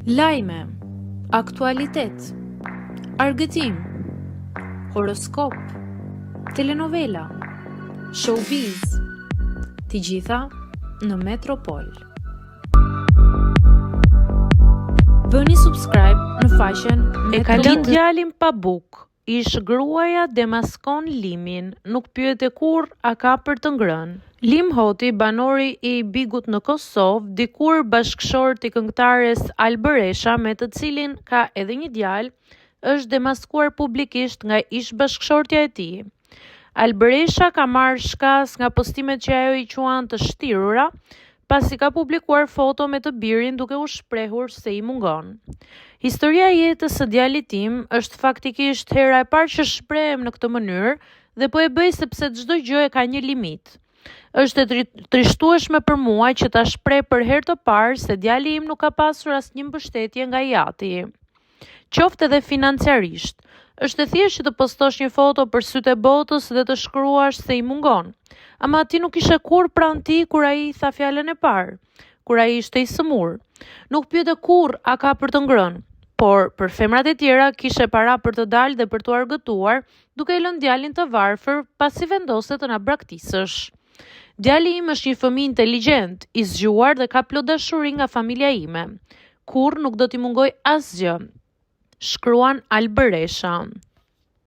Lajme, aktualitet, argëtim, horoskop, telenovela, showbiz, të gjitha në Metropol. Bëni subscribe në faqen Metropol. E kalon djalin pa buk, ish gruaja demaskon Limin, nuk pyete kur a ka për të ngrënë. Lim Hoti, banori i Bigut në Kosovë, dikur bashkëshor të këngëtares Alë Beresha, me të cilin ka edhe një djalë, është demaskuar publikisht nga ish bashkëshortja e tij. Alë Beresha ka marrë shkas nga postimet që ajo i quan të shtirura, pasi ka publikuar foto me të birin duke u shprehur se i mungon. Historia e jetës së djalit tim është faktikisht hera e parë që shprehem në këtë mënyrë dhe po e bëj sepse çdo gjë e ka një limit. Është e trishtueshme për mua që ta shpreh për herë të parë se djali im nuk ka pasur asnjë mbështetje nga jati. Qoftë edhe financiarisht. Është e thjeshtë që të postosh një foto për sytë e botës dhe të shkruash se i mungon. Ama ti nuk ishe kur pranë ti kur ai i tha fjalën e parë, kur ai ishte i sëmur. Nuk pyete kur a ka për të ngrënë, por për femrat e tjera kishe para për të dalë dhe për të argëtuar, duke i lënë djalin të varfër pasi vendose të na braktisësh. Djali im është një fëmijë inteligjent, i zgjuar dhe ka plot dashuri nga familja ime. Kurrë nuk do t'i mungoj asgjë, shkruan Alë Beresha.